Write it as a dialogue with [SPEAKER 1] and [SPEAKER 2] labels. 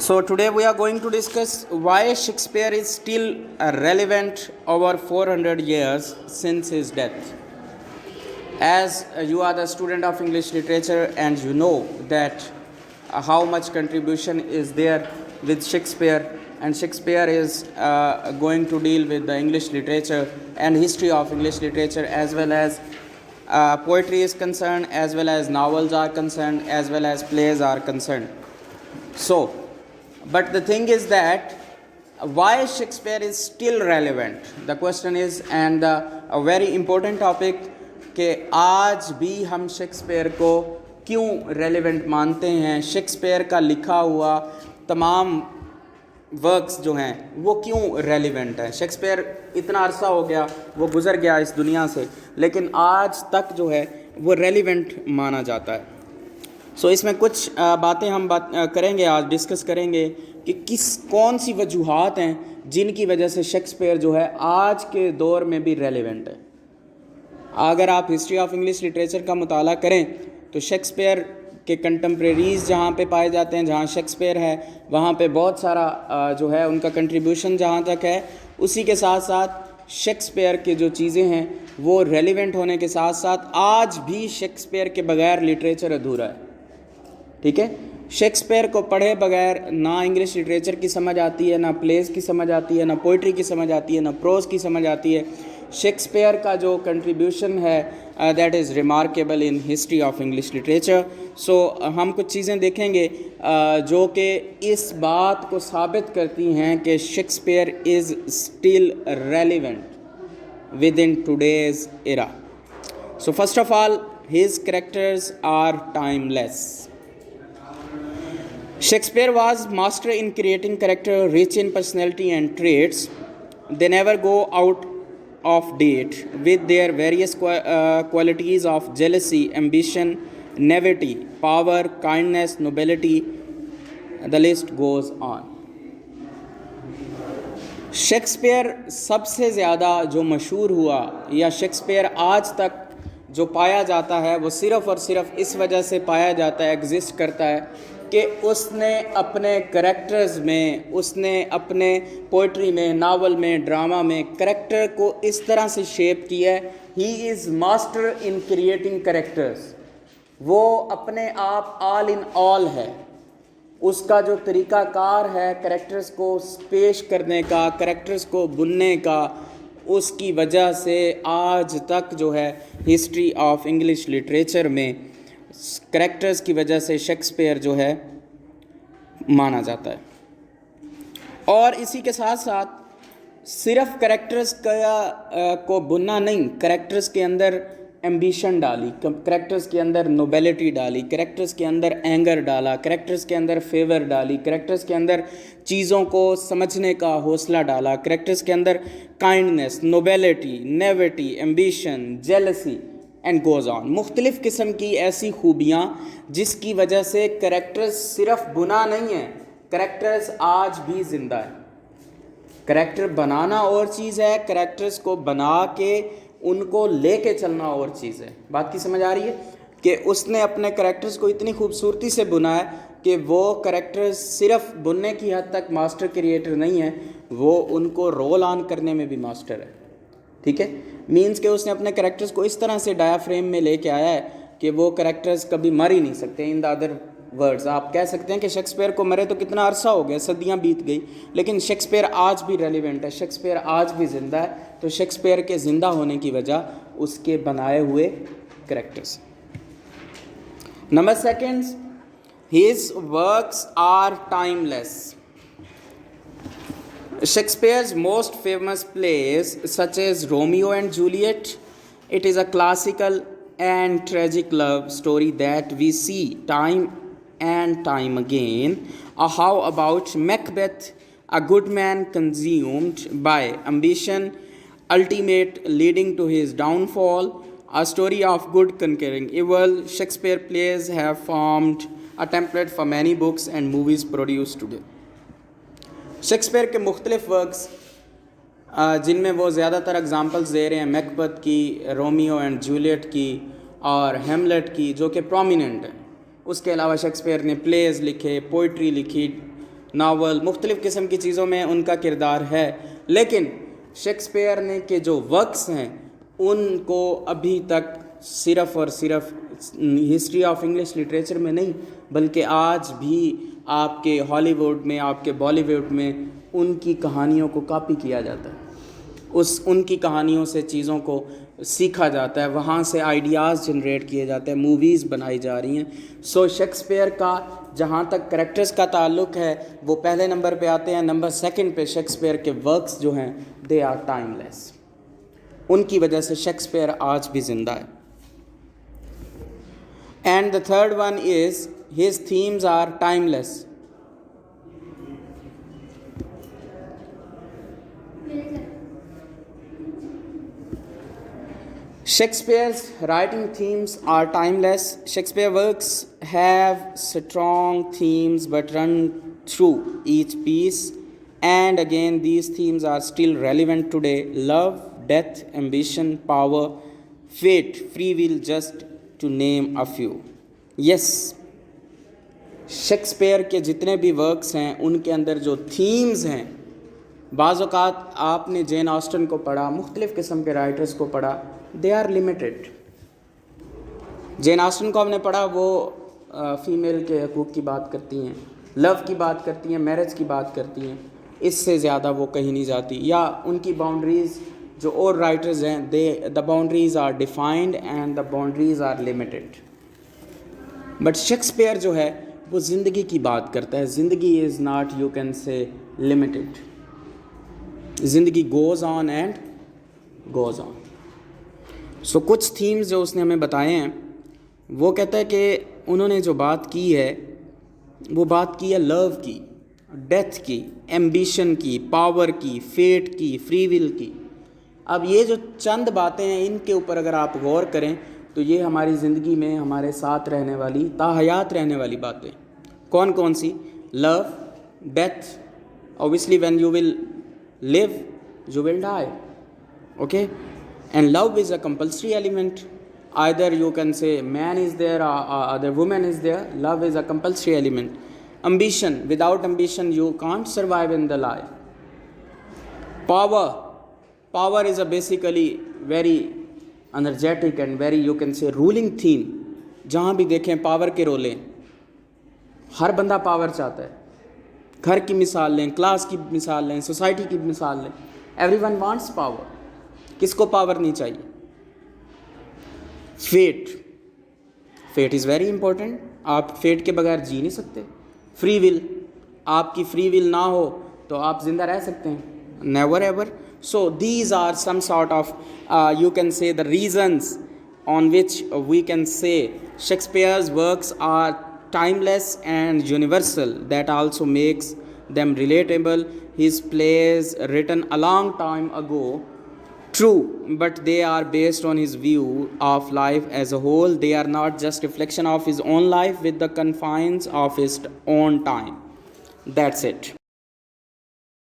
[SPEAKER 1] So today we are going to discuss why Shakespeare is still relevant over 400 years since his death. As you are the student of English literature and you know that how much contribution is there with Shakespeare, and Shakespeare is going to deal with the English literature and history of English literature, as well as poetry is concerned, as well as novels are concerned, as well as plays are concerned. But the thing is that why Shakespeare is still relevant? The question is, and a very important topic, कि आज भी हम Shakespeare को क्यों relevant मानते हैं, Shakespeare का लिखा हुआ तमाम वर्क्स जो हैं वो क्यों रेलेवेंट है। शेक्सपियर इतना अरसा हो गया, वो गुज़र गया इस दुनिया से, लेकिन आज तक जो है वो रेलेवेंट माना जाता है। सो इसमें कुछ बातें हम करेंगे, आज डिस्कस करेंगे कि कौन सी वजूहात हैं जिनकी वजह से शेक्सपियर जो है आज के दौर में भी रेलेवेंट है। अगर आप हिस्ट्री ऑफ इंग्लिश लिटरेचर का मुताला करें तो शेक्सपियर के कंटेम्प्रेरीज़ जहाँ पे पाए जाते हैं, जहाँ शेक्सपियर है वहाँ पे बहुत सारा जो है उनका कंट्रीब्यूशन जहाँ तक है, उसी के साथ साथ शेक्सपियर के जो चीज़ें हैं वो रेलेवेंट होने के साथ साथ आज भी शेक्सपियर के बगैर लिटरेचर अधूरा है। ठीक है, शेक्सपियर को पढ़े बगैर ना इंग्लिश लिटरेचर की समझ आती है, ना प्लेस की समझ आती है, ना पोइट्री की समझ आती है, ना प्रोज की समझ आती है। शेक्सपियर का जो कंट्रीब्यूशन है that is remarkable in history of English literature. So हम कुछ चीज़ें देखेंगे जो कि इस बात को साबित करती हैं कि Shakespeare is still relevant within today's era. So first of all, his characters are timeless. Shakespeare was master in creating character rich in personality and traits. They never go out of date with their various qualities of jealousy, ambition, naivety, power, kindness, nobility. The list goes on. Shakespeare सबसे ज़्यादा जो मशहूर हुआ या Shakespeare आज तक जो पाया जाता है वो सिर्फ़ और सिर्फ इस वजह से पाया जाता है, एग्जिस्ट करता है कि उसने अपने करेक्टर्स में, उसने अपने पोइट्री में, नावल में, ड्रामा में करेक्टर को इस तरह से शेप किया है। He is master in creating characters. वो अपने आप ऑल इन ऑल है। उसका जो तरीक़ाकार है करेक्टर्स को पेश करने का, करेक्टर्स को बुनने का, उसकी वजह से आज तक जो है हिस्ट्री ऑफ इंग्लिश लिटरेचर में करेक्टर्स की वजह से शेक्सपियर जो है माना जाता है। और इसी के साथ साथ सिर्फ करेक्टर्स को बुनना नहीं, करेक्टर्स के अंदर एम्बिशन डाली, करेक्टर्स के अंदर नोबेलिटी डाली, करेक्टर्स के अंदर एंगर डाला, करेक्टर्स के अंदर फेवर डाली, करेक्टर्स के अंदर चीज़ों को समझने का हौसला डाला, करेक्टर्स के अंदर kindness, nobility, naivety, ambition, jealousy and goes on. मुख्तलिफ़ किस्म की ऐसी खूबियाँ जिसकी वजह से करेक्टर्स सिर्फ बुना नहीं है, करेक्टर्स आज भी ज़िंदा है। करेक्टर बनाना और चीज़ है, करेक्टर्स को बना के उनको लेके चलना और चीज़ है। बात की समझ आ रही है कि उसने अपने करेक्टर्स को इतनी खूबसूरती से बुना है कि वो करेक्टर्स सिर्फ बुनने की हद तक मास्टर क्रिएटर नहीं है, वो उनको रोल ऑन करने में भी मास्टर है। ठीक है, मीन्स कि उसने अपने करेक्टर्स को इस तरह से डायाफ्रेम में लेके आया है कि वो करेक्टर्स कभी मर ही नहीं सकते। इन द अदर वर्ड्स आप कह सकते हैं कि शेक्सपियर को मरे तो कितना अरसा हो गया, सदियां बीत गई, लेकिन शेक्सपियर आज भी रेलिवेंट है, शेक्सपियर आज भी ज़िंदा है। तो शेक्सपियर के ज़िंदा होने की वजह उसके बनाए हुए characters. Number second, his works are timeless. Shakespeare's most famous plays, such as Romeo and Juliet, it is a classical and tragic love story that we see time and time again. How about Macbeth, a good man consumed by ambition, ultimate leading to his downfall, a story of good conquering evil. Shakespeare plays have formed a template for many books and movies produced today. Shakespeare के मुख्तलिफ़ works जिनमें वो ज़्यादातर examples दे रहे हैं Macbeth की, Romeo and Juliet की और हेमलेट की, जो कि प्रोमिनेंट है। उसके अलावा शेक्सपियर ने प्लेज़ लिखे, पोइट्री लिखी, नावल, मुख्तलिफ़ किस्म की चीज़ों में उनका किरदार है, लेकिन शेक्सपियर ने के जो वर्क्स हैं उनको अभी तक सिर्फ़ और सिर्फ हिस्ट्री ऑफ इंग्लिश लिटरेचर में नहीं, बल्कि आज भी आपके हॉलीवुड में, आपके बॉलीवुड में उनकी कहानियों को कॉपी किया जाता है। उनकी कहानियों से चीज़ों को सीखा जाता है, वहाँ से आइडियाज़ जनरेट किए जाते हैं, मूवीज़ बनाई जा रही हैं। सो शेक्सपियर का जहाँ तक करैक्टर्स का ताल्लुक़ है वो पहले नंबर पे आते हैं। नंबर सेकंड पे शेक्सपियर के वर्क्स जो हैं दे आर टाइमलेस। उनकी वजह से शेक्सपियर आज भी ज़िंदा है। And the third one is his themes are timeless. Shakespeare's writing themes are timeless. Shakespeare works have strong themes but run through each piece. And again, these themes are still relevant today. Love, death, ambition, power, fate, free will, just to name a few. Yes, Shakespeare के जितने भी works हैं उनके अंदर जो themes हैं, बाज़ औक़ात आपने जेन ऑस्टन को पढ़ा, मुख्तलिफ़ किस्म के राइटर्स को पढ़ा, they are limited. Jane Austen को हमने पढ़ा, वो फ़ीमेल के हकूक़ की बात करती हैं, लव की बात करती हैं, मैरिज की बात करती हैं, इससे ज़्यादा वो कहीं नहीं जाती। या उनकी बाउंड्रीज़ जो और राइटर्स हैं, the boundaries are defined and the boundaries are limited. But Shakespeare जो है वो ज़िंदगी की बात करता है। ज़िंदगी is not, you can say, limited. ज़िंदगी goes on and goes on. So कुछ थीम्स जो उसने हमें बताए हैं, वो कहता है कि उन्होंने जो बात की है वो बात की है लव की, डेथ की, एम्बिशन की, पावर की, फेट की, फ्री विल की। अब ये जो चंद बातें हैं, इनके ऊपर अगर आप गौर करें तो ये हमारी ज़िंदगी में हमारे साथ रहने वाली, ताहयात रहने वाली बातें कौन कौन सी? Love, death, obviously when you will live you will die, okay? And love is a compulsory element. Either you can say man is there or other woman is there. Love is a compulsory element. Ambition, without ambition you can't survive in the life. Power is a basically very energetic and very, you can say, ruling theme. जहाँ भी देखें power के रोले, हर बंदा power चाहता है। घर की मिसाल लें, क्लास की मिसाल लें, सोसाइटी की मिसाल लें, एवरीवन वांट्स पावर। किसको पावर नहीं चाहिए? Fate is very important. आप फेट के बगैर जी नहीं सकते। फ्री विल, आपकी फ्री विल ना हो तो आप जिंदा रह सकते हैं? Never ever. So these are some sort of, you can say, the reasons on which we can say Shakespeare's works are timeless and universal. That also makes them relatable. His plays written a long time ago, true, but they are based on his view of life as a whole. They are not just reflection of his own life with the confines of his own time. That's it.